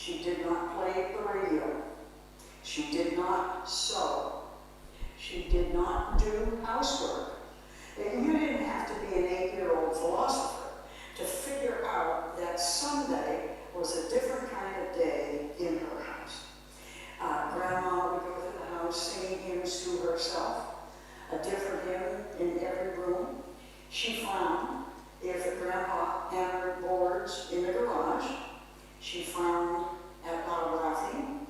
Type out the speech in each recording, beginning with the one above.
She did not play the radio. She did not sew. She did not do housework. And you didn't have to be an 8-year-old philosopher to figure out that Sunday was a different kind of day in her house. Grandma would go through the house singing hymns to herself, a different hymn in every room. She found, if Grandpa hammered boards in the garage, she frowned at loud laughing.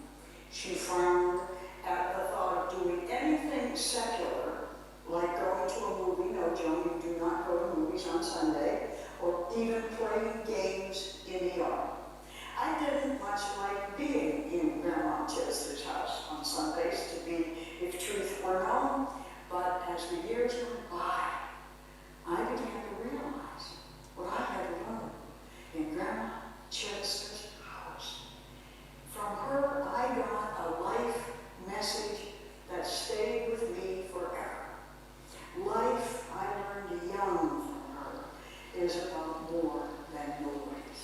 She frowned at the thought of doing anything secular, like going to a movie. No, Joan, you do not go to movies on Sunday, or even playing games in the yard. I didn't much like being in Grandma Chester's house on Sundays, to be, if truth were known, but as the years went by, I began to realize what I had learned in Grandma Chester's house. From her, I got a life message that stayed with me forever. Life, I learned young from her, is about more than noise.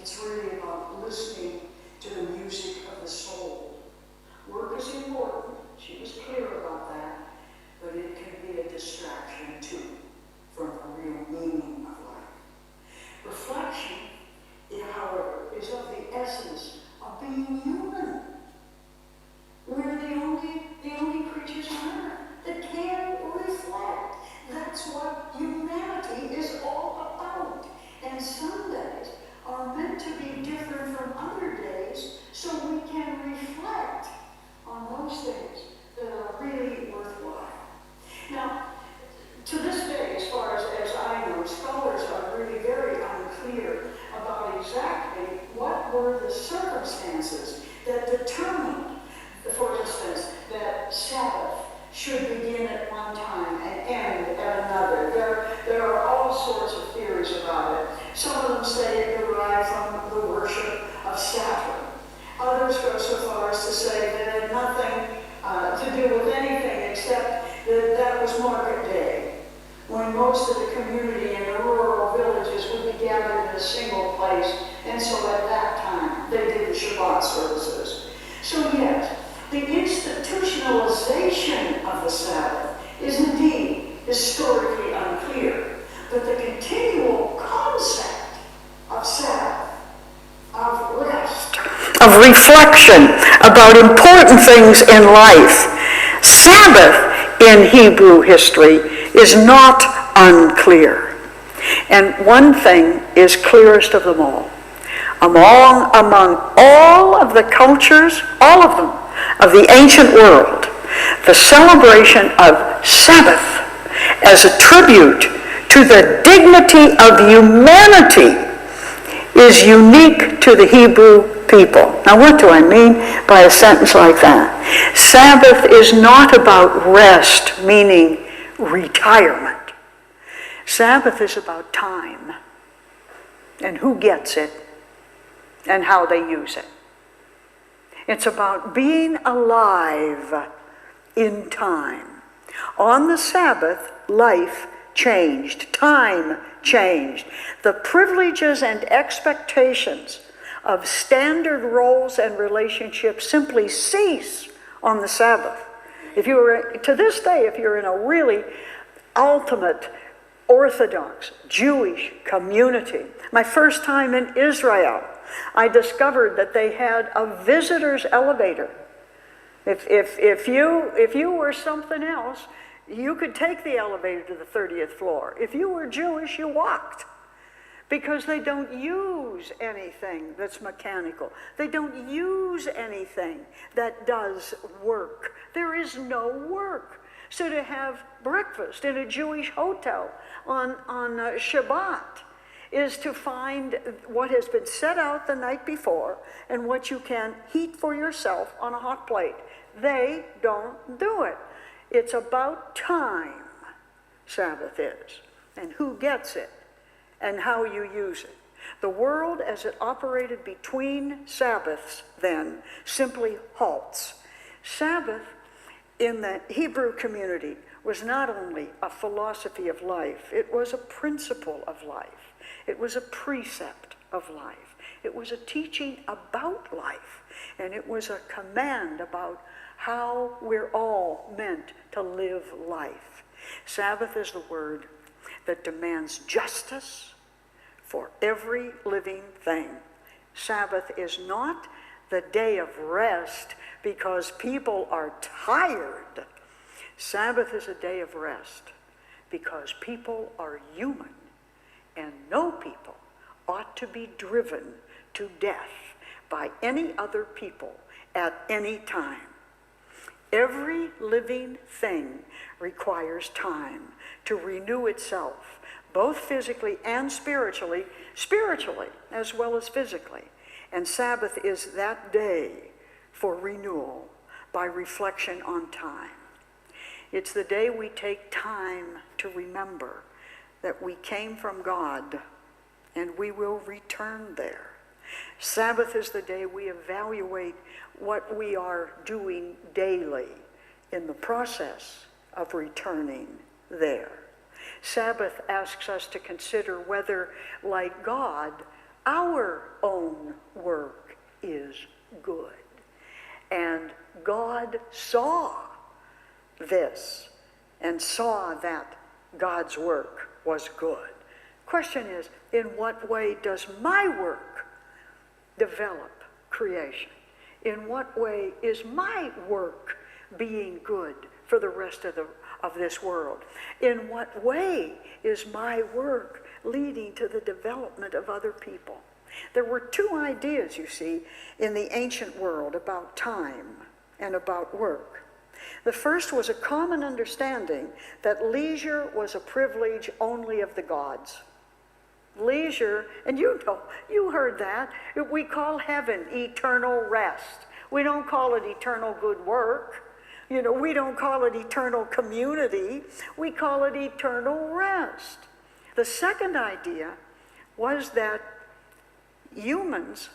It's really about listening to the music of the soul. Work is important. She was clear about that, but it can be a distraction too from the real meaning of life. Reflection, however, is of the essence of being human. We're the only creatures on earth that can reflect. That's what humanity is all about. And Sundays are meant to be different from other days so we can reflect on those days that are really worthwhile. Now, to this day, as far as I know, scholars are really very unclear about exactly what were the circumstances that determined, for instance, that Sabbath should begin at one time and end at another. There are all sorts of theories about it. Some of them say it derived from the worship of Saturn. Others go so far as to say that it had nothing to do with anything except that that was market day, when most of the community in the rural villages would be gathered in a single place, and so at that time they did the Shabbat services. So yes, the institutionalization of the Sabbath is indeed historically unclear, but the continual concept of Sabbath, of rest, of reflection about important things in life, Sabbath in Hebrew history is not unclear. And one thing is clearest of them all. Among all of the cultures, all of them, of the ancient world, the celebration of Sabbath as a tribute to the dignity of humanity is unique to the Hebrew people. Now, what do I mean by a sentence like that? Sabbath is not about rest, meaning retirement. Sabbath is about time and who gets it and how they use it. It's about being alive in time. On the Sabbath, life changed, time changed. The privileges and expectations of standard roles and relationships simply cease on the Sabbath. If you were, to this day, if you're in a really ultimate Orthodox Jewish community, my first time in Israel, I discovered that they had a visitor's elevator. If you were something else, you could take the elevator to the 30th floor. If you were Jewish, you walked. Because they don't use anything that's mechanical. They don't use anything that does work. There is no work. So to have breakfast in a Jewish hotel on Shabbat is to find what has been set out the night before and what you can heat for yourself on a hot plate. They don't do it. It's about time, Sabbath is, and who gets it and how you use it. The world as it operated between Sabbaths then simply halts. Sabbath in the Hebrew community was not only a philosophy of life, it was a principle of life. It was a precept of life. It was a teaching about life, and it was a command about how we're all meant to live life. Sabbath is the word that demands justice for every living thing. Sabbath is not the day of rest because people are tired. Sabbath is a day of rest because people are human, and no people ought to be driven to death by any other people at any time. Every living thing requires time to renew itself, both physically and spiritually as well as physically. And Sabbath is that day for renewal by reflection on time. It's the day we take time to remember that we came from God and we will return there. Sabbath is the day we evaluate what we are doing daily in the process of returning there. Sabbath asks us to consider whether, like God, our own work is good. And God saw this and saw that God's work was good. Question is, in what way does my work develop creation? In what way is my work being good for the rest of this world? In what way is my work leading to the development of other people? There were two ideas, you see, in the ancient world about time and about work. The first was a common understanding that leisure was a privilege only of the gods. Leisure, and you heard that. We call heaven eternal rest. We don't call it eternal good work. We don't call it eternal community. We call it eternal rest. The second idea was that humans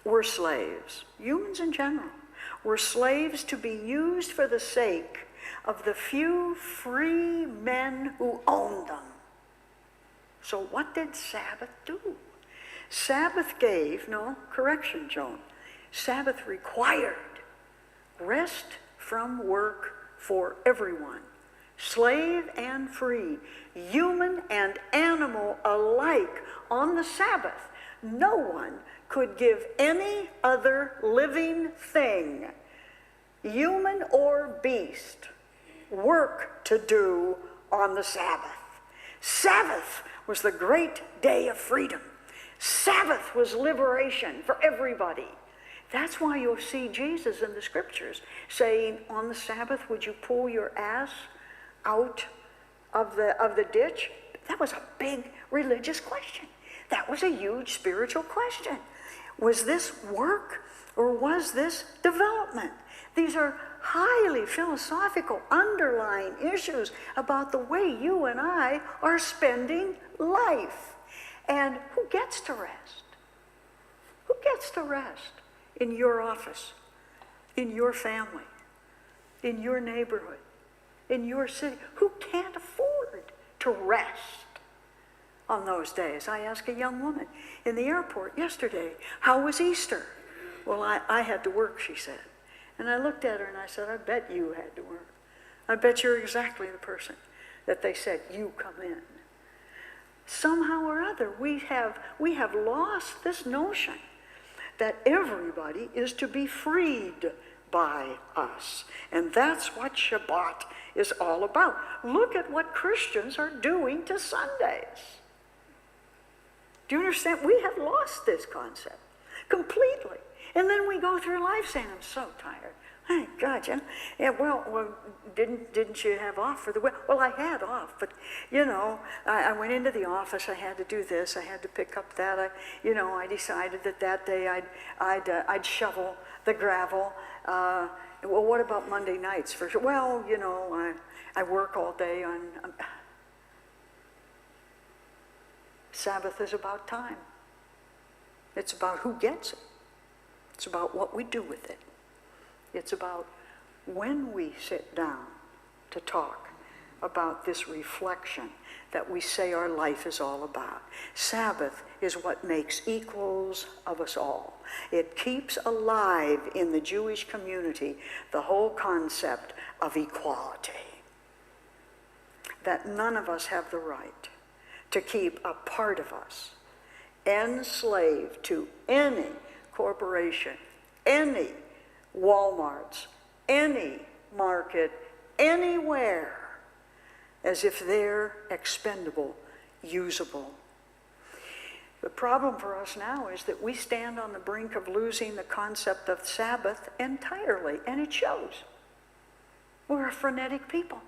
were slaves. Humans in general were slaves to be used for the sake of the few free men who owned them. So what did Sabbath do? Sabbath gave, Joan. Sabbath required rest from work for everyone, slave and free, human and animal alike. On the Sabbath, no one could give any other living thing, human or beast, work to do on the Sabbath. Sabbath was the great day of freedom. Sabbath was liberation for everybody. That's why you'll see Jesus in the scriptures saying, on the Sabbath, would you pull your ass out of the ditch? That was a big religious question. That was a huge spiritual question. Was this work or was this development? These are highly philosophical underlying issues about the way you and I are spending life. And who gets to rest? Who gets to rest in your office, in your family, in your neighborhood, in your city? Who can't afford to rest on those days? I asked a young woman in the airport yesterday, how was Easter? Well, I had to work, she said. And I looked at her and I said, I bet you had to work. I bet you're exactly the person that they said, you come in. Somehow or other, we have lost this notion that everybody is to be freed by us. And that's what Shabbat is all about. Look at what Christians are doing to Sundays. Do you understand? We have lost this concept completely. And then we go through life saying, I'm so tired. Thank God, well, didn't you have off for the week? Well, I had off, but, I went into the office, I had to do this, I had to pick up that, I decided that day I'd shovel the gravel. Well, what about Monday nights? Well, I work all day on... Sabbath is about time. It's about who gets it. It's about what we do with it. It's about when we sit down to talk about this reflection that we say our life is all about. Sabbath is what makes equals of us all. It keeps alive in the Jewish community the whole concept of equality. That none of us have the right to keep a part of us enslaved to any corporation, any Walmarts, any market, anywhere, as if they're expendable, usable. The problem for us now is that we stand on the brink of losing the concept of Sabbath entirely, and it shows. We're a frenetic people.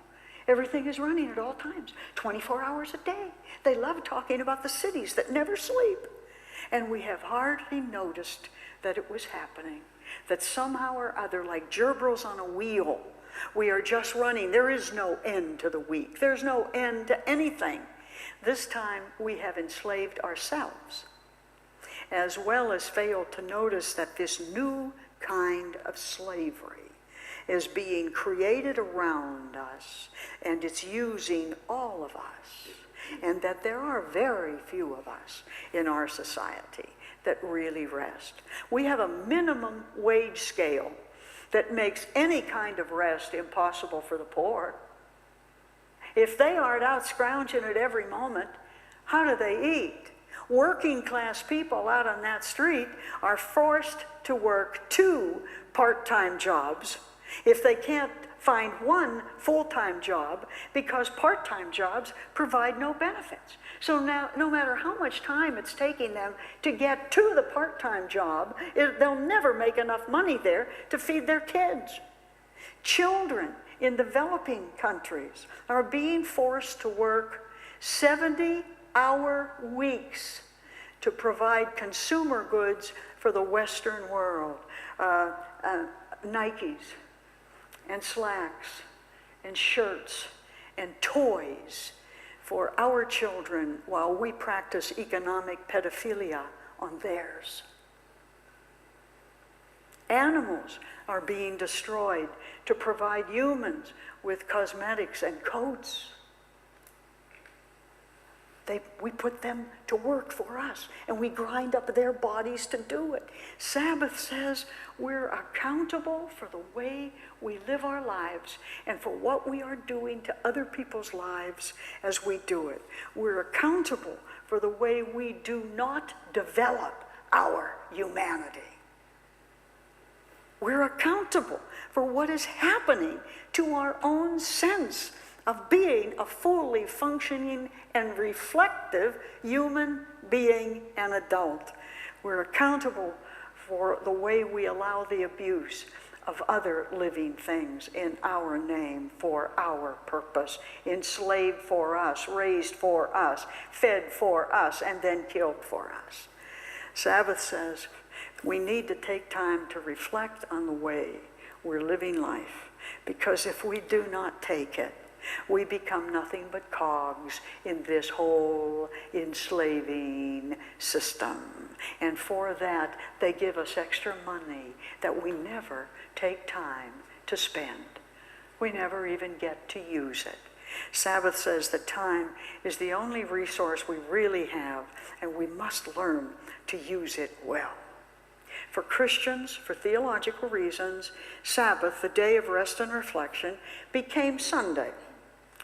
Everything is running at all times, 24 hours a day. They love talking about the cities that never sleep. And we have hardly noticed that it was happening, that somehow or other, like gerbils on a wheel, we are just running. There is no end to the week. There's no end to anything. This time we have enslaved ourselves, as well as failed to notice that this new kind of slavery is being created around us, and it's using all of us, and that there are very few of us in our society that really rest. We have a minimum wage scale that makes any kind of rest impossible for the poor. If they aren't out scrounging at every moment, how do they eat? Working class people out on that street are forced to work 2 part-time jobs if they can't find one full-time job, because part-time jobs provide no benefits. So now, no matter how much time it's taking them to get to the part-time job, they'll never make enough money there to feed their kids. Children in developing countries are being forced to work 70-hour weeks to provide consumer goods for the Western world. Nikes and slacks and shirts and toys for our children while we practice economic pedophilia on theirs. Animals are being destroyed to provide humans with cosmetics and coats. We put them to work for us, and we grind up their bodies to do it. Sabbath says we're accountable for the way we live our lives and for what we are doing to other people's lives as we do it. We're accountable for the way we do not develop our humanity. We're accountable for what is happening to our own sense of being a fully functioning and reflective human being and adult. We're accountable for the way we allow the abuse of other living things in our name, for our purpose, enslaved for us, raised for us, fed for us, and then killed for us. Sabbath says we need to take time to reflect on the way we're living life, because if we do not take it, we become nothing but cogs in this whole enslaving system. And for that, they give us extra money that we never take time to spend. We never even get to use it. Sabbath says that time is the only resource we really have, and we must learn to use it well. For Christians, for theological reasons, Sabbath, the day of rest and reflection, became Sunday.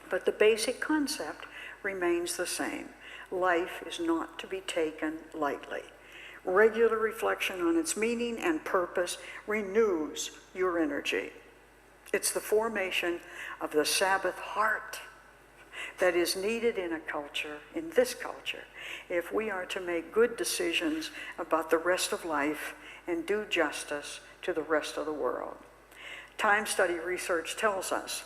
But the basic concept remains the same. Life is not to be taken lightly. Regular reflection on its meaning and purpose renews your energy. It's the formation of the Sabbath heart that is needed in a culture, in this culture, if we are to make good decisions about the rest of life and do justice to the rest of the world. Time study research tells us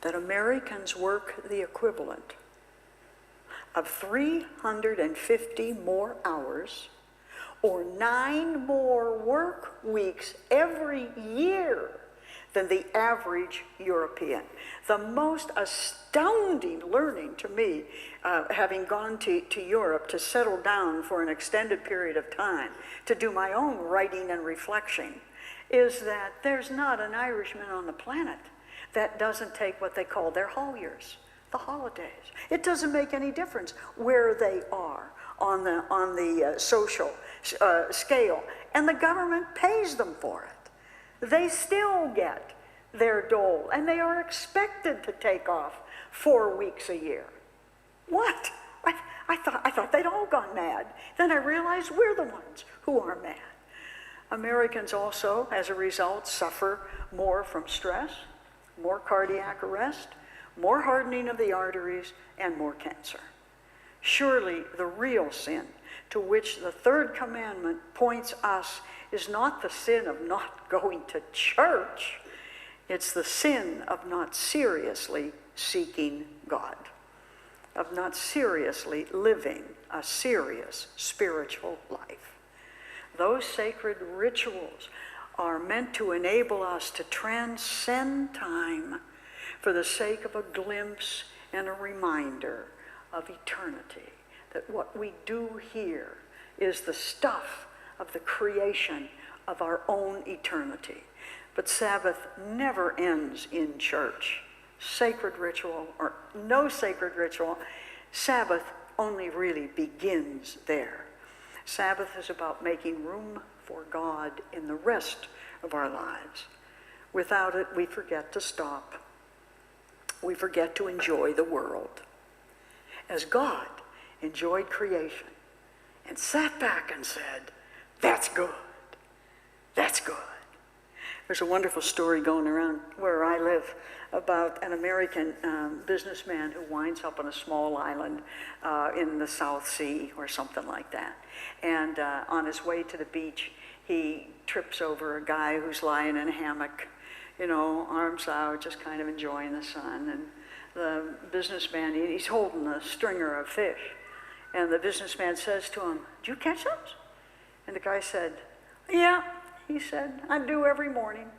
that Americans work the equivalent of 350 more hours or 9 more work weeks every year than the average European. The most astounding learning to me, having gone to Europe to settle down for an extended period of time, to do my own writing and reflection, is that there's not an Irishman on the planet that doesn't take what they call their holiers, the holidays. It doesn't make any difference where they are on the social scale, and the government pays them for it. They still get their dole, and they are expected to take off 4 weeks a year. What? I thought they'd all gone mad. Then I realized we're the ones who are mad. Americans also, as a result, suffer more from stress, more cardiac arrest, more hardening of the arteries, and more cancer. Surely the real sin to which the third commandment points us is not the sin of not going to church. It's the sin of not seriously seeking God, of not seriously living a serious spiritual life. Those sacred rituals are meant to enable us to transcend time for the sake of a glimpse and a reminder of eternity, that what we do here is the stuff of the creation of our own eternity. But Sabbath never ends in church. Sacred ritual or no sacred ritual, Sabbath only really begins there. Sabbath is about making room for God in the rest of our lives. Without it, we forget to stop. We forget to enjoy the world. As God enjoyed creation and sat back and said, "That's good. That's good." There's a wonderful story going around where I live about an American businessman who winds up on a small island in the South Sea or something like that. And on his way to the beach, he trips over a guy who's lying in a hammock, arms out, just kind of enjoying the sun. And the businessman, he's holding a stringer of fish. And the businessman says to him, "Did you catch those?" And the guy said, "Yeah," he said, "I do every morning."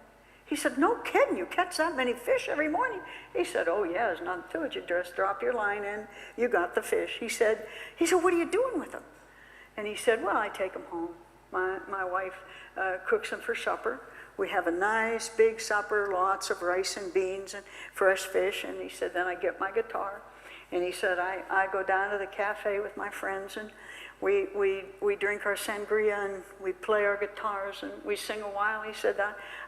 He said, "No kidding, you catch that many fish every morning?" He said, "Oh yeah, there's nothing to it. You just drop your line in, you got the fish." He said, "What are you doing with them?" And he said, "Well, I take them home. My wife cooks them for supper. We have a nice big supper, lots of rice and beans and fresh fish." And he said, "Then I get my guitar." And he said, I go down to the cafe with my friends, and we drink our sangria, and we play our guitars, and we sing a while." He said,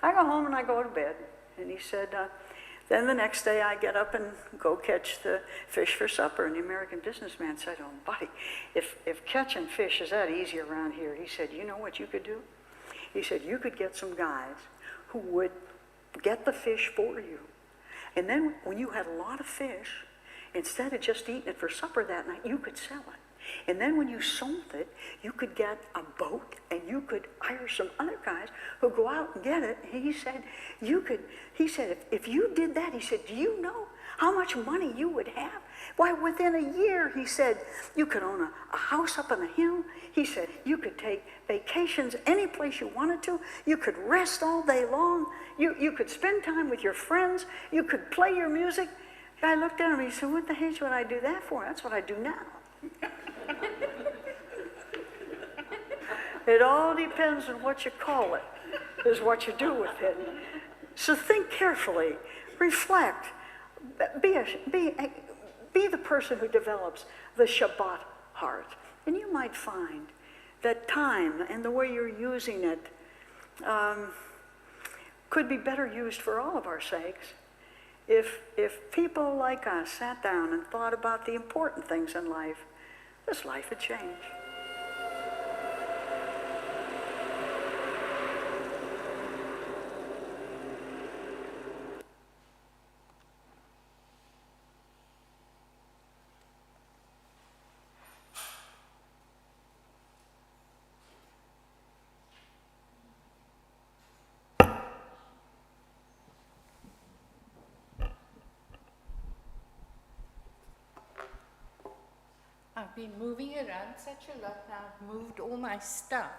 I go home and I go to bed." And he said, "Then the next day I get up and go catch the fish for supper." And the American businessman said, "Oh, buddy, if catching fish is that easy around here," he said, "you know what you could do?" He said, "You could get some guys who would get the fish for you. And then when you had a lot of fish, instead of just eating it for supper that night, you could sell it. And then when you sold it, you could get a boat, and you could hire some other guys who go out and get it." He said, if you did that, he said, "Do you know how much money you would have? Why, within a year," he said, "you could own a house up on the hill." He said, "You could take vacations any place you wanted to. You could rest all day long. You could spend time with your friends. You could play your music." The guy looked at him, he said, "What the heck would I do that for? That's what I do now." It all depends on what you call it, is what you do with it. So think carefully, reflect, be the person who develops the Shabbat heart. And you might find that time and the way you're using it could be better used for all of our sakes. If people like us sat down and thought about the important things in life, this life would change. I've been moving around such a lot now. I've moved all my stuff.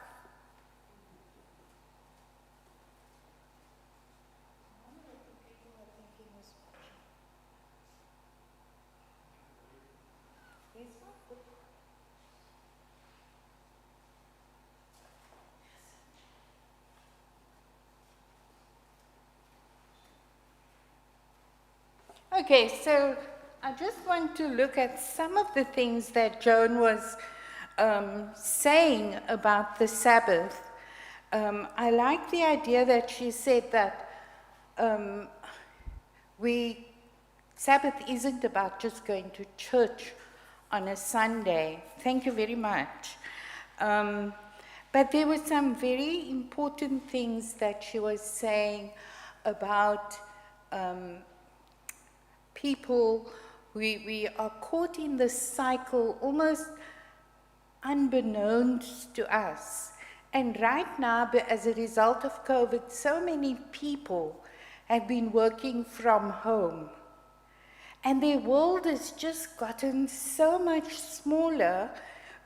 Okay, so I just want to look at some of the things that Joan was saying about the Sabbath. I like the idea that she said that Sabbath isn't about just going to church on a Sunday. Thank you very much. But there were some very important things that she was saying about people. We are caught in this cycle almost unbeknownst to us. And right now, as a result of COVID, so many people have been working from home. And their world has just gotten so much smaller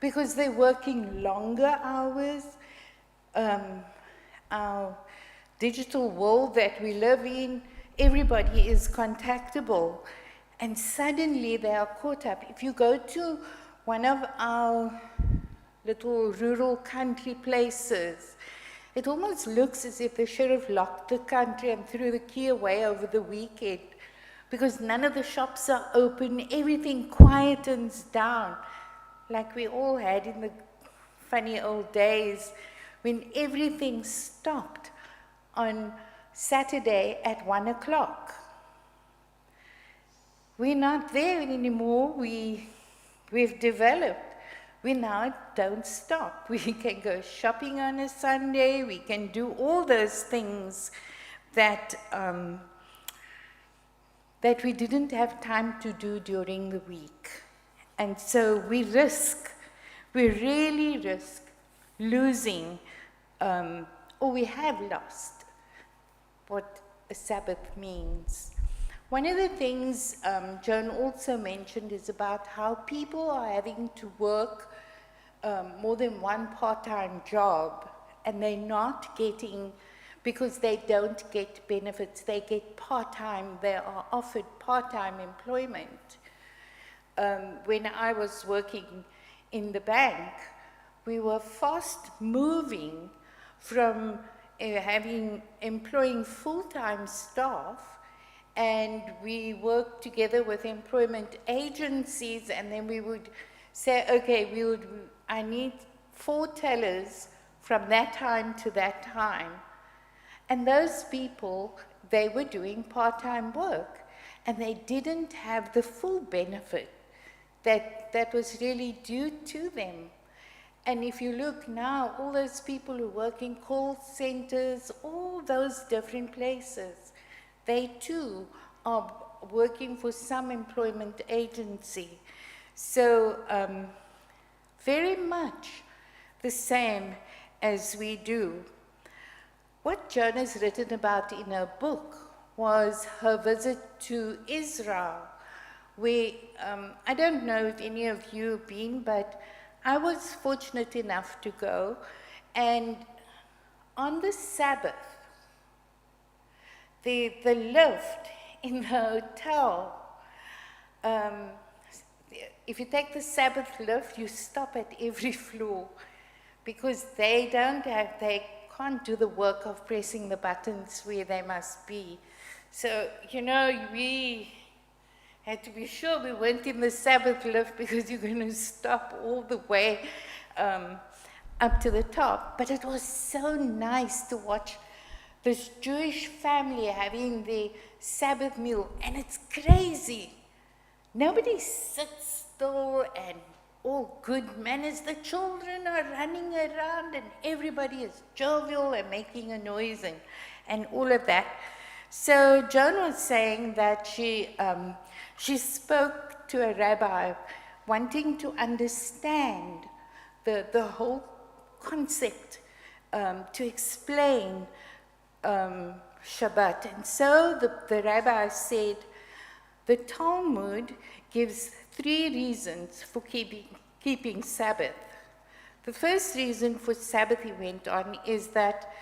because they're working longer hours. Our digital world that we live in, everybody is contactable. And suddenly they are caught up. If you go to one of our little rural country places, it almost looks as if the sheriff locked the country and threw the key away over the weekend, because none of the shops are open, everything quietens down, like we all had in the funny old days when everything stopped on Saturday at 1 o'clock. We're not there anymore. We've developed. We now don't stop. We can go shopping on a Sunday. We can do all those things that that we didn't have time to do during the week. And so we really risk losing, or we have lost what a Sabbath means. One of the things Joan also mentioned is about how people are having to work more than one part-time job, and they're not getting, because they don't get benefits, they get part-time, they are offered part-time employment. When I was working in the bank, we were fast moving from employing full-time staff, and we worked together with employment agencies, and then we would say, okay, I need 4 tellers from that time to that time. And those people, they were doing part-time work, and they didn't have the full benefit that was really due to them. And if you look now, all those people who work in call centers, all those different places, they too are working for some employment agency. So very much the same as we do. What Joan has written about in her book was her visit to Israel, where, I don't know if any of you have been, but I was fortunate enough to go, and on the Sabbath, the lift in the hotel, if you take the Sabbath lift, you stop at every floor, because they can't do the work of pressing the buttons where they must be. So, we had to be sure we weren't in the Sabbath lift, because you're going to stop all the way up to the top. But it was so nice to watch this Jewish family having the Sabbath meal, and it's crazy. Nobody sits still and all good manners. The children are running around and everybody is jovial and making a noise and all of that. So Joan was saying that she spoke to a rabbi wanting to understand the whole concept, to explain Shabbat. And so the rabbi said, the Talmud gives 3 reasons for keeping Sabbath. The first reason for Sabbath, he went on, is that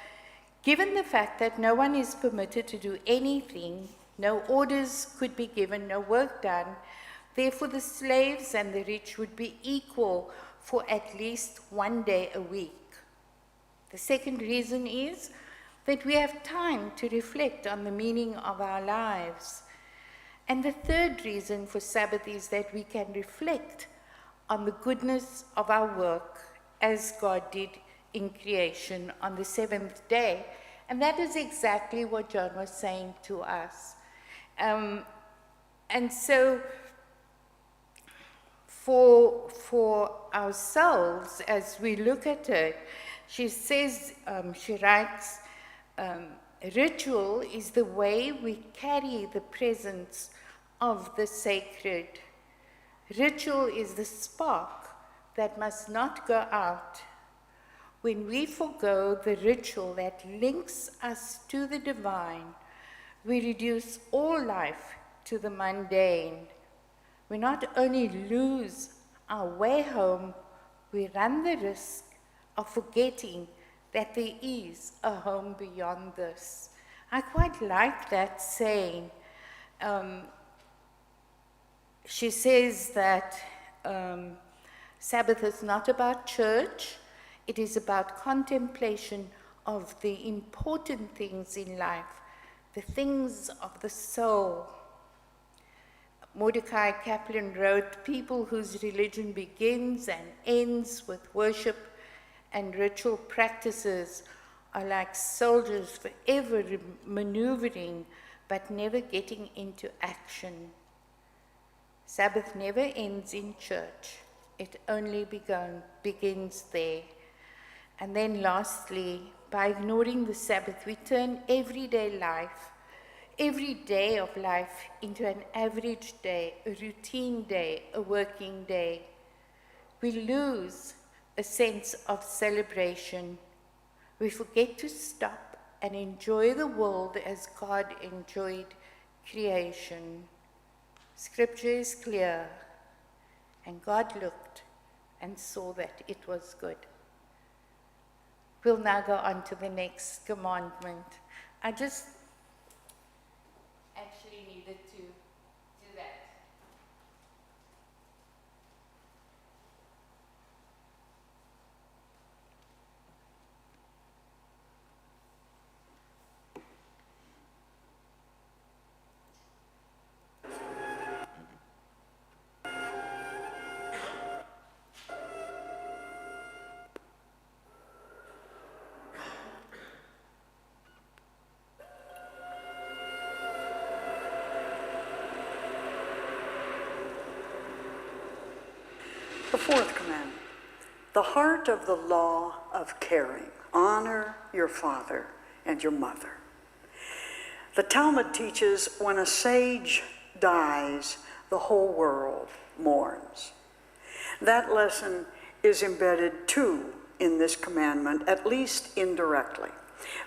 given the fact that no one is permitted to do anything, no orders could be given, no work done, therefore the slaves and the rich would be equal for at least 1 day a week. The second reason is that we have time to reflect on the meaning of our lives. And the third reason for Sabbath is that we can reflect on the goodness of our work as God did in creation on the seventh day. And that is exactly what John was saying to us. And so for ourselves, as we look at it, she says, she writes, ritual is the way we carry the presence of the sacred. Ritual is the spark that must not go out. When we forego the ritual that links us to the divine, we reduce all life to the mundane. We not only lose our way home, we run the risk of forgetting that there is a home beyond this. I quite like that saying. She says that Sabbath is not about church, it is about contemplation of the important things in life, the things of the soul. Mordecai Kaplan wrote, people whose religion begins and ends with worship and ritual practices are like soldiers forever maneuvering but never getting into action. Sabbath never ends in church. It only begins there. And then lastly, by ignoring the Sabbath, we turn every day of life into an average day, a routine day, a working day. We lose a sense of celebration. We forget to stop and enjoy the world as God enjoyed creation. Scripture is clear, and God looked and saw that it was good. We'll now go on to the next commandment. I just actually needed to do that. The fourth commandment, the heart of the law of caring. Honor your father and your mother. The Talmud teaches when a sage dies, the whole world mourns. That lesson is embedded too in this commandment, at least indirectly.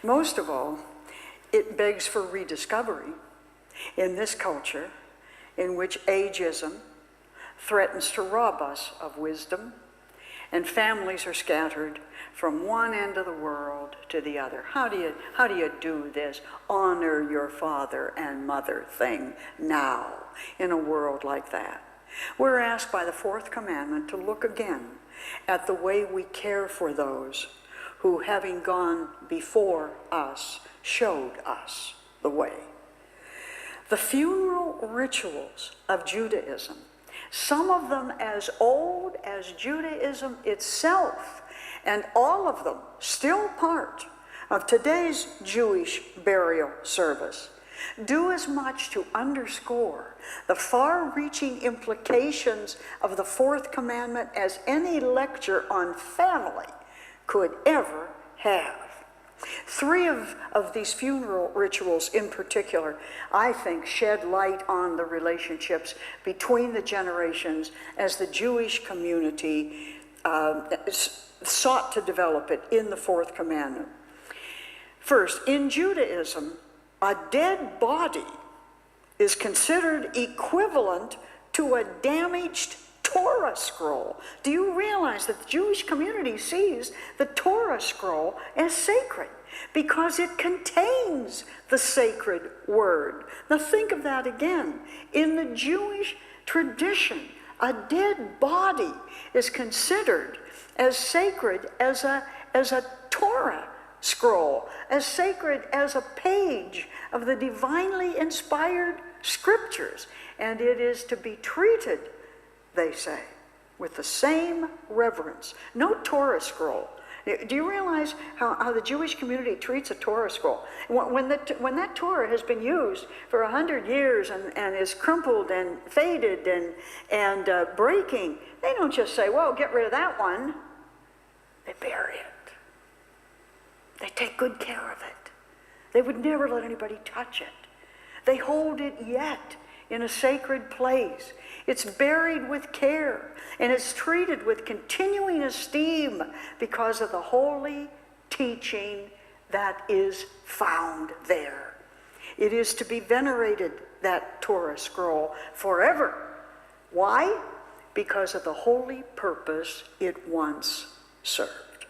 Most of all, it begs for rediscovery in this culture in which ageism threatens to rob us of wisdom, and families are scattered from one end of the world to the other. How do you do this honor your father and mother thing now in a world like that? We're asked by the fourth commandment to look again at the way we care for those who, having gone before us, showed us the way. The funeral rituals of Judaism, some of them as old as Judaism itself, and all of them still part of today's Jewish burial service, do as much to underscore the far-reaching implications of the fourth commandment as any lecture on family could ever have. Three of these funeral rituals in particular, I think, shed light on the relationships between the generations as the Jewish community sought to develop it in the fourth commandment. First, in Judaism, a dead body is considered equivalent to a damaged Torah scroll. Do you realize that the Jewish community sees the Torah scroll as sacred because it contains the sacred word? Now think of that again. In the Jewish tradition, a dead body is considered as sacred as a Torah scroll, as sacred as a page of the divinely inspired scriptures, and it is to be treated, they say, with the same reverence. No Torah scroll. Do you realize how the Jewish community treats a Torah scroll? When that Torah has been used for 100 years and is crumpled and faded and breaking, they don't just say, well, get rid of that one. They bury it. They take good care of it. They would never let anybody touch it. They hold it yet in a sacred place. It's buried with care, and it's treated with continuing esteem because of the holy teaching that is found there. It is to be venerated, that Torah scroll, forever. Why? Because of the holy purpose it once served.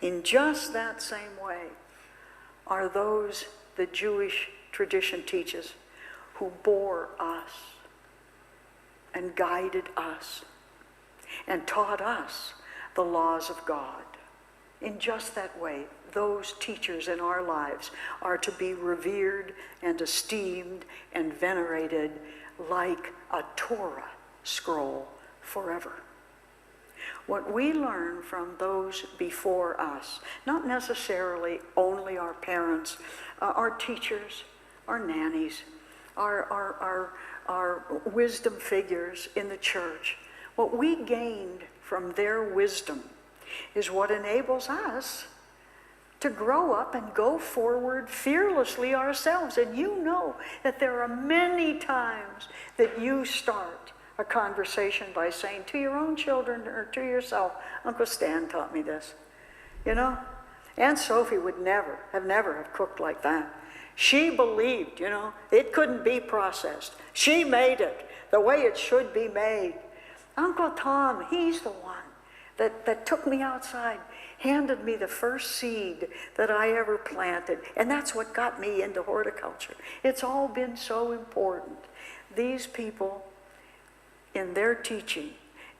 In just that same way are those the Jewish tradition teaches who bore us and guided us and taught us the laws of God. In just that way, those teachers in our lives are to be revered and esteemed and venerated like a Torah scroll forever. What we learn from those before us, not necessarily only our parents, our teachers, our nannies, our wisdom figures in the church, what we gained from their wisdom is what enables us to grow up and go forward fearlessly ourselves. And you know that there are many times that you start a conversation by saying to your own children or to yourself, Uncle Stan taught me this. You know? Aunt Sophie would never have cooked like that. She believed, it couldn't be processed. She made it the way it should be made. Uncle Tom, he's the one that took me outside, handed me the first seed that I ever planted, and that's what got me into horticulture. It's all been so important. These people, in their teaching,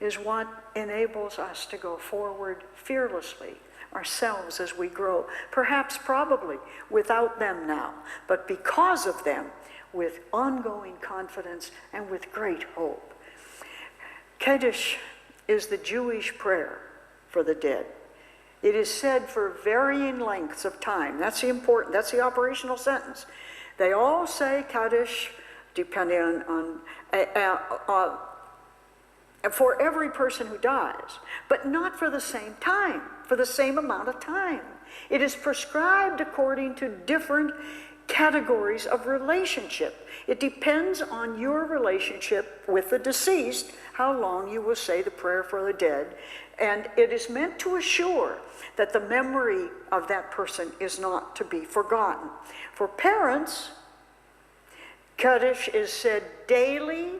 is what enables us to go forward fearlessly ourselves as we grow. Perhaps, probably, without them now, but because of them, with ongoing confidence and with great hope. Kaddish is the Jewish prayer for the dead. It is said for varying lengths of time. That's the operational sentence. They all say Kaddish, depending on for every person who dies, but not for the same time, for the same amount of time. It is prescribed according to different categories of relationship. It depends on your relationship with the deceased, how long you will say the prayer for the dead, and it is meant to assure that the memory of that person is not to be forgotten. For parents, Kaddish is said daily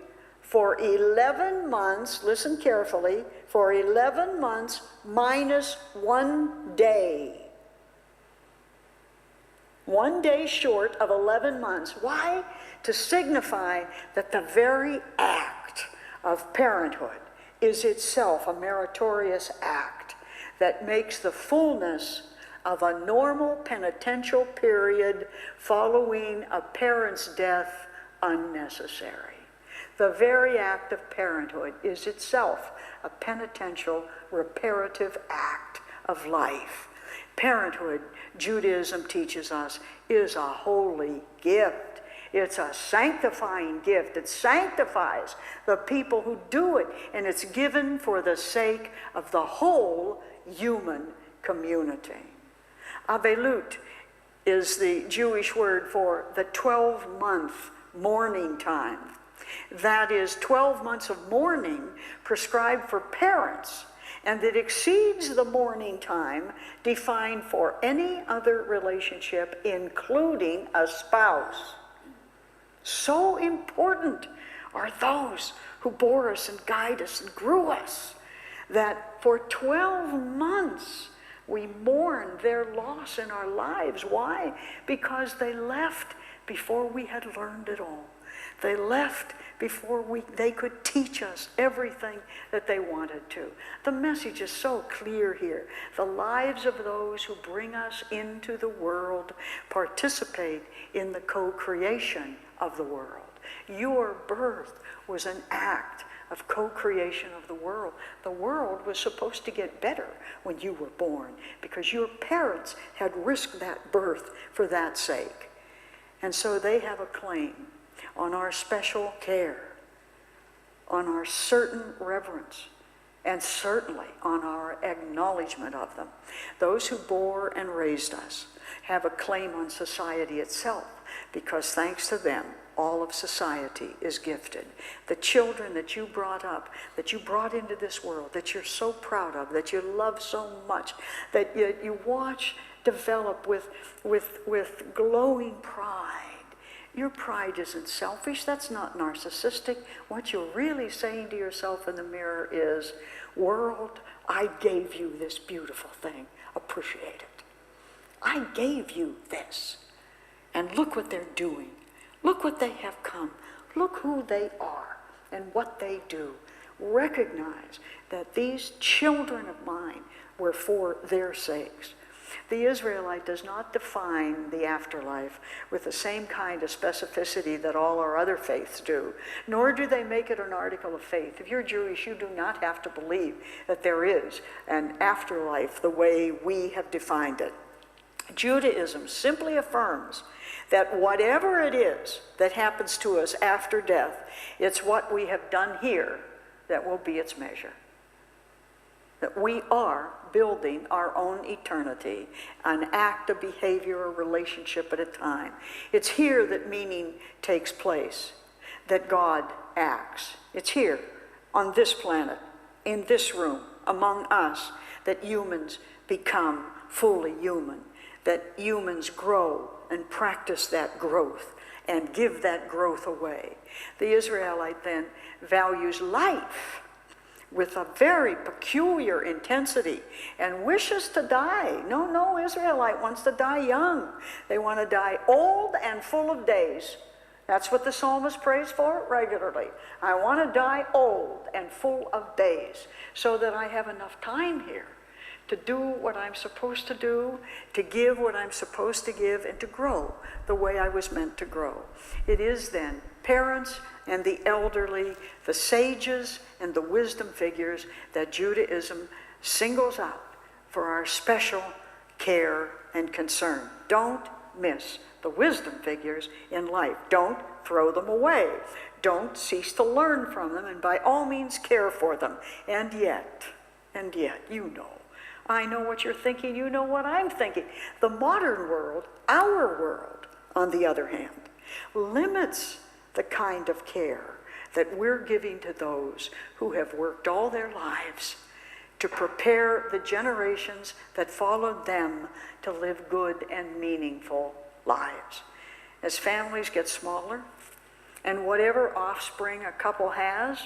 for 11 months, listen carefully, for 11 months minus 1 day. 1 day short of 11 months. Why? To signify that the very act of parenthood is itself a meritorious act that makes the fullness of a normal penitential period following a parent's death unnecessary. The very act of parenthood is itself a penitential, reparative act of life. Parenthood, Judaism teaches us, is a holy gift. It's a sanctifying gift. It sanctifies the people who do it, and it's given for the sake of the whole human community. Avelut is the Jewish word for the 12-month mourning time. That is 12 months of mourning prescribed for parents, and it exceeds the mourning time defined for any other relationship, including a spouse. So important are those who bore us and guide us and grew us, that for 12 months we mourn their loss in our lives. Why? Because they left before we had learned it all. They left before they could teach us everything that they wanted to. The message is so clear here. The lives of those who bring us into the world participate in the co-creation of the world. Your birth was an act of co-creation of the world. The world was supposed to get better when you were born because your parents had risked that birth for that sake. And so they have a claim on our special care, on our certain reverence, and certainly on our acknowledgement of them. Those who bore and raised us have a claim on society itself because thanks to them, all of society is gifted. The children that you brought up, that you brought into this world, that you're so proud of, that you love so much, that you watch develop with glowing pride. Your pride isn't selfish, that's not narcissistic. What you're really saying to yourself in the mirror is, world, I gave you this beautiful thing, appreciate it. I gave you this, and look what they're doing. Look what they have come. Look who they are and what they do. Recognize that these children of mine were for their sakes. The Israelite does not define the afterlife with the same kind of specificity that all our other faiths do, nor do they make it an article of faith. If you're Jewish, you do not have to believe that there is an afterlife the way we have defined it. Judaism simply affirms that whatever it is that happens to us after death, it's what we have done here that will be its measure. That we are building our own eternity, an act of behavior or relationship at a time. It's here that meaning takes place, that God acts. It's here, on this planet, in this room, among us, that humans become fully human, that humans grow and practice that growth and give that growth away. The Israelite then values life with a very peculiar intensity and wishes to die. No Israelite wants to die young. They want to die old and full of days. That's what the psalmist prays for regularly. I want to die old and full of days so that I have enough time here to do what I'm supposed to do, to give what I'm supposed to give, and to grow the way I was meant to grow. It is then parents and the elderly, the sages and the wisdom figures that Judaism singles out for our special care and concern. Don't miss the wisdom figures in life. Don't throw them away. Don't cease to learn from them, and by all means care for them. And yet, you know, I know what you're thinking, you know what I'm thinking. The modern world, our world, on the other hand, limits the kind of care that we're giving to those who have worked all their lives to prepare the generations that followed them to live good and meaningful lives. As families get smaller, and whatever offspring a couple has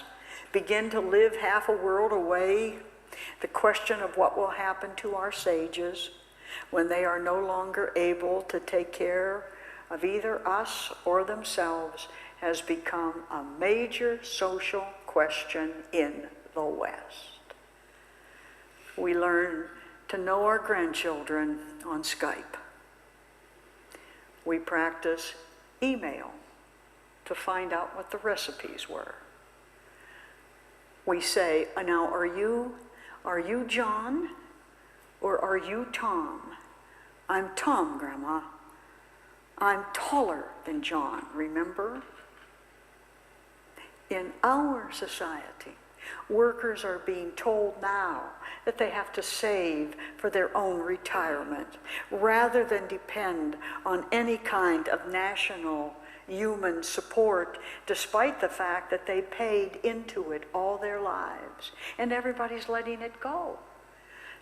begin to live half a world away, the question of what will happen to our sages when they are no longer able to take care of either us or themselves has become a major social question in the West. We learn to know our grandchildren on Skype. We practice email to find out what the recipes were. We say, now are you John or are you Tom? I'm Tom, Grandma. I'm taller than John, remember? In our society, workers are being told now that they have to save for their own retirement rather than depend on any kind of national human support, despite the fact that they paid into it all their lives. And everybody's letting it go.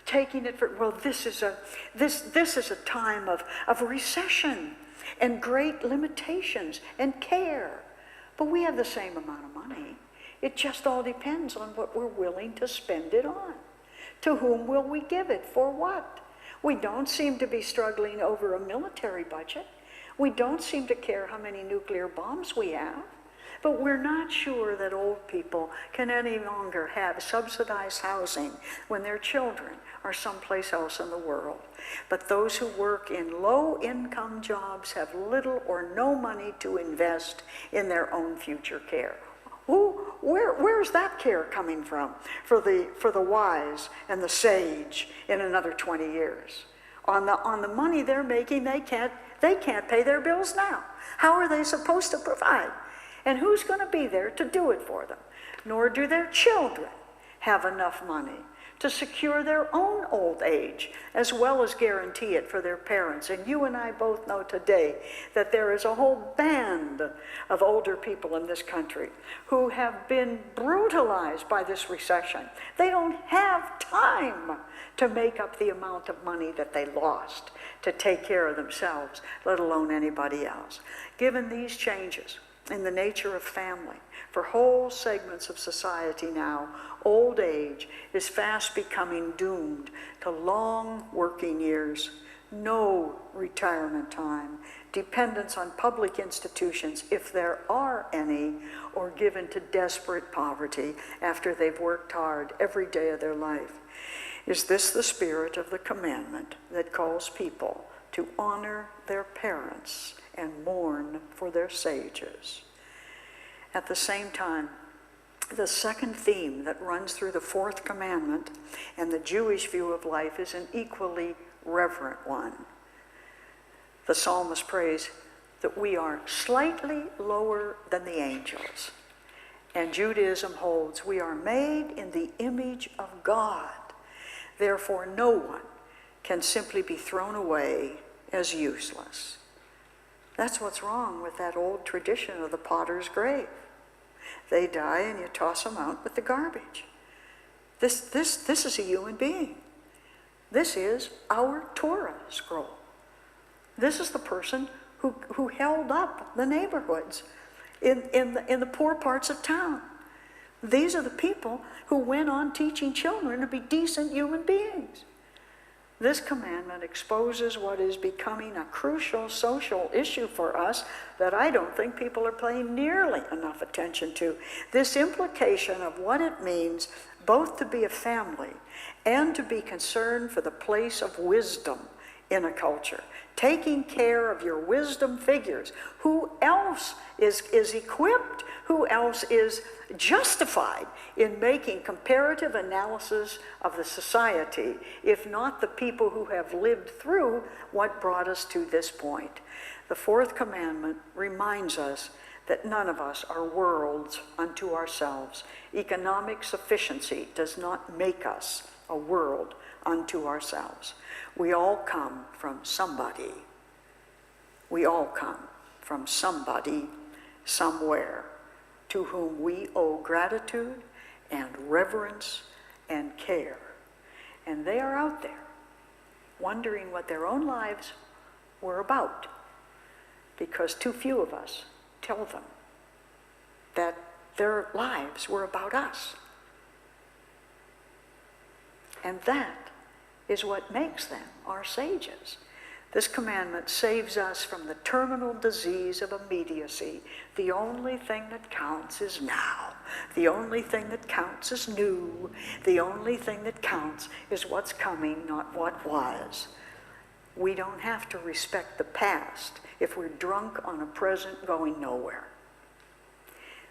Taking it for, well, this is a time of recession and great limitations and care. But we have the same amount of money. It just all depends on what we're willing to spend it on. To whom will we give it? For what? We don't seem to be struggling over a military budget. We don't seem to care how many nuclear bombs we have. But we're not sure that old people can any longer have subsidized housing when their children are someplace else in the world. But those who work in low-income jobs have little or no money to invest in their own future care. Where's that care coming from for the wise and the sage in another 20 years? On the money they're making, they can't pay their bills now. How are they supposed to provide? And who's going to be there to do it for them? Nor do their children have enough money to secure their own old age, as well as guarantee it for their parents. And you and I both know today that there is a whole band of older people in this country who have been brutalized by this recession. They don't have time to make up the amount of money that they lost to take care of themselves, let alone anybody else. Given these changes in the nature of family, for whole segments of society now, old age is fast becoming doomed to long working years, no retirement time, dependence on public institutions, if there are any, or given to desperate poverty after they've worked hard every day of their life. Is this the spirit of the commandment that calls people to honor their parents and mourn for their sages? At the same time, the second theme that runs through the Fourth Commandment and the Jewish view of life is an equally reverent one. The psalmist prays that we are slightly lower than the angels, and Judaism holds we are made in the image of God. Therefore, no one can simply be thrown away as useless. That's what's wrong with that old tradition of the potter's grave. They die and you toss them out with the garbage. This is a human being. This is our Torah scroll. This is the person who held up the neighborhoods in the poor parts of town. These are the people who went on teaching children to be decent human beings. This commandment exposes what is becoming a crucial social issue for us that I don't think people are paying nearly enough attention to. This implication of what it means both to be a family and to be concerned for the place of wisdom in a culture. Taking care of your wisdom figures. Who else is equipped? Who else is justified in making comparative analysis of the society, if not the people who have lived through what brought us to this point? The Fourth Commandment reminds us that none of us are worlds unto ourselves. Economic sufficiency does not make us a world unto ourselves. We all come from somebody. We all come from somebody, somewhere, to whom we owe gratitude and reverence and care. And they are out there, wondering what their own lives were about, because too few of us tell them that their lives were about us. And that is what makes them our sages. This commandment saves us from the terminal disease of immediacy. The only thing that counts is now. The only thing that counts is new. The only thing that counts is what's coming, not what was. We don't have to respect the past if we're drunk on a present going nowhere.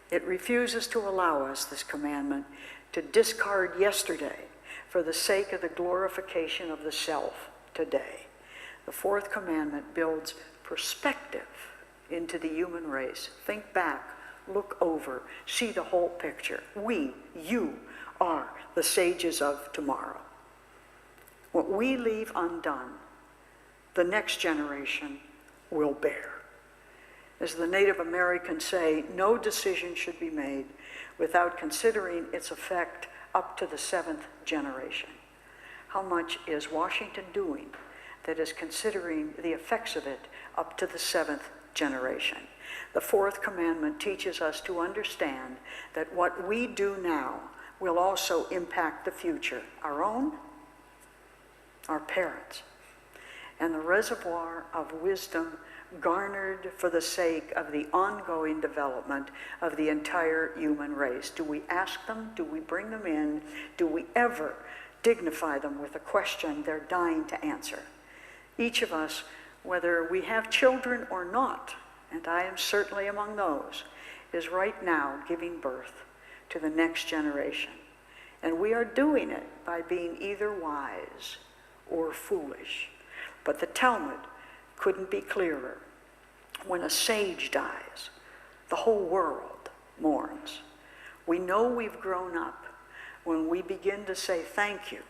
It refuses to allow us, this commandment, to discard yesterday for the sake of the glorification of the self today. The Fourth Commandment builds perspective into the human race. Think back, look over, see the whole picture. You are the sages of tomorrow. What we leave undone, the next generation will bear. As the Native Americans say, no decision should be made without considering its effect up to the 7th generation. How much is Washington doing that is considering the effects of it up to the 7th generation? The Fourth Commandment teaches us to understand that what we do now will also impact the future, our own, our parents. And the reservoir of wisdom garnered for the sake of the ongoing development of the entire human race? Do we ask them? Do we bring them in? Do we ever dignify them with a question they're dying to answer? Each of us, whether we have children or not, and I am certainly among those, is right now giving birth to the next generation. And we are doing it by being either wise or foolish. But the Talmud couldn't be clearer. When a sage dies, the whole world mourns. We know we've grown up when we begin to say thank you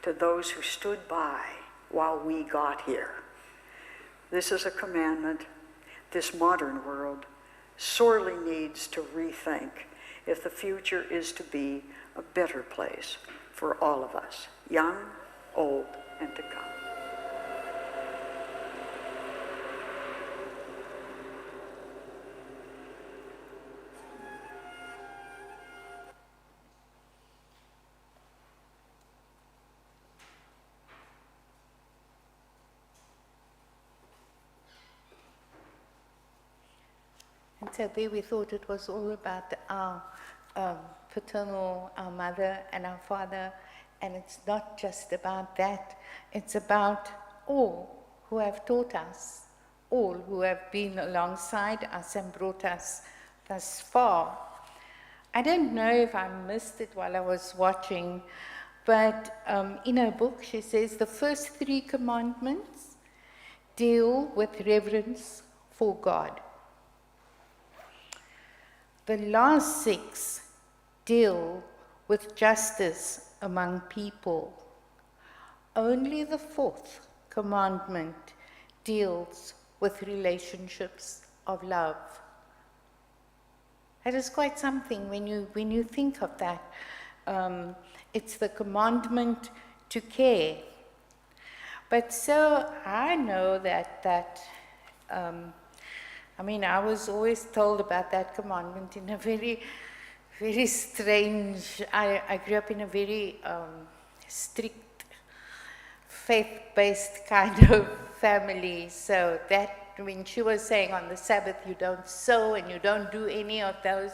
to those who stood by while we got here. This is a commandment this modern world sorely needs to rethink if the future is to be a better place for all of us, young, old, and to come. And so there we thought it was all about our paternal, our mother and our father, and it's not just about that, it's about all who have taught us, all who have been alongside us and brought us thus far. I don't know if I missed it while I was watching, but in her book she says the first 3 commandments deal with reverence for God. The last 6 deal with justice among people. Only the 4th commandment deals with relationships of love. That is quite something when you think of that. It's the commandment to care. But so I know that I was always told about that commandment in a very, very strange, I grew up in a very strict, faith-based kind of family. So that, when she was saying on the Sabbath, you don't sew and you don't do any of those,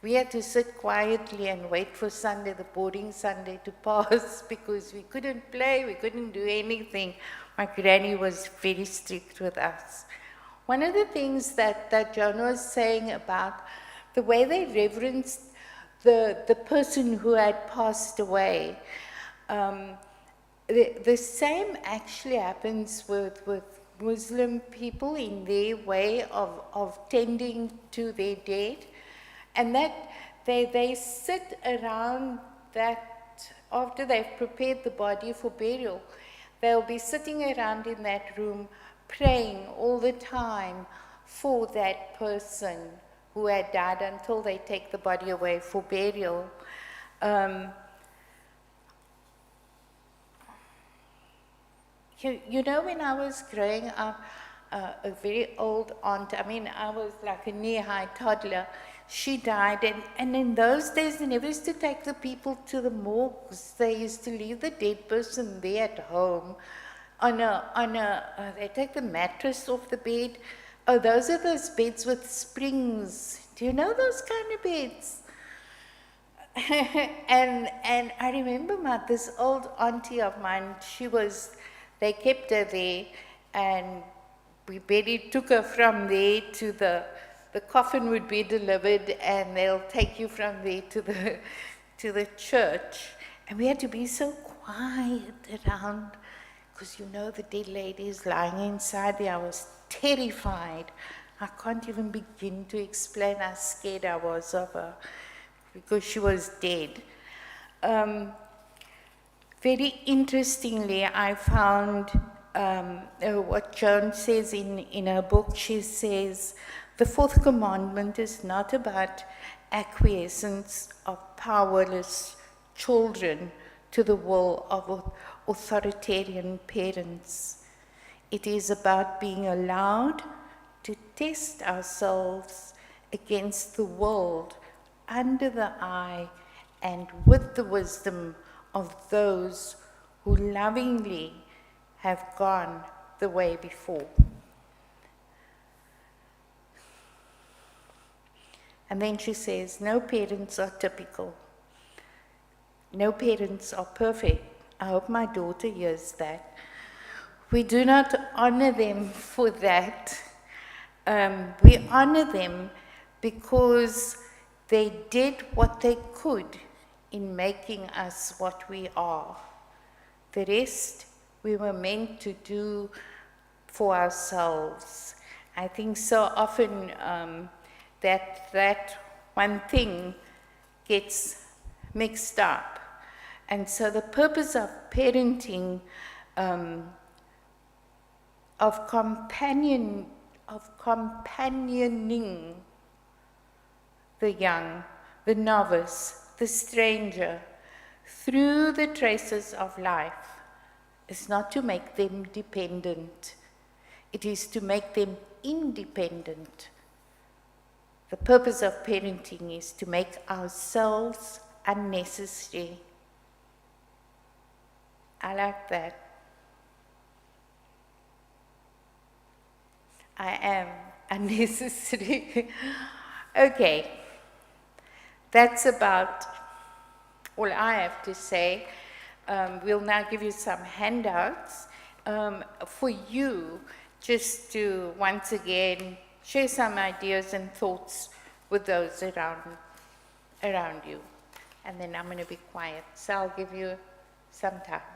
we had to sit quietly and wait for Sunday, the boarding Sunday, to pass because we couldn't play, we couldn't do anything. My granny was very strict with us. One of the things that Joan was saying about the way they reverenced the person who had passed away, the same actually happens with Muslim people in their way of tending to their dead, and that they sit around that, after they've prepared the body for burial, they'll be sitting around in that room praying all the time for that person who had died until they take the body away for burial. You know, when I was growing up, a very old aunt, I was like a knee-high toddler, she died, and in those days they never used to take the people to the morgues. They used to leave the dead person there at home. They take the mattress off the bed. Oh, those are those beds with springs. Do you know those kind of beds? and I remember this old auntie of mine, they kept her there, and we took her from there to the coffin would be delivered, and they'll take you from there to the church. And we had to be so quiet around, because the dead lady is lying inside there. I was terrified. I can't even begin to explain how scared I was of her, because she was dead. Very interestingly, I found what Joan says in her book. She says, the 4th commandment is not about acquiescence of powerless children to the will of authoritarian parents. It is about being allowed to test ourselves against the world under the eye and with the wisdom of those who lovingly have gone the way before. And then she says, no parents are typical. No parents are perfect. I hope my daughter hears that. We do not honor them for that. We honor them because they did what they could in making us what we are. The rest we were meant to do for ourselves. I think so often that one thing gets mixed up. And so the purpose of parenting, of companioning the young, the novice, the stranger, through the traces of life, is not to make them dependent. It is to make them independent. The purpose of parenting is to make ourselves unnecessary. I like that. I am unnecessary. Okay, that's about all I have to say. We'll now give you some handouts for you, just to once again share some ideas and thoughts with those around you. And then I'm going to be quiet, so I'll give you some time.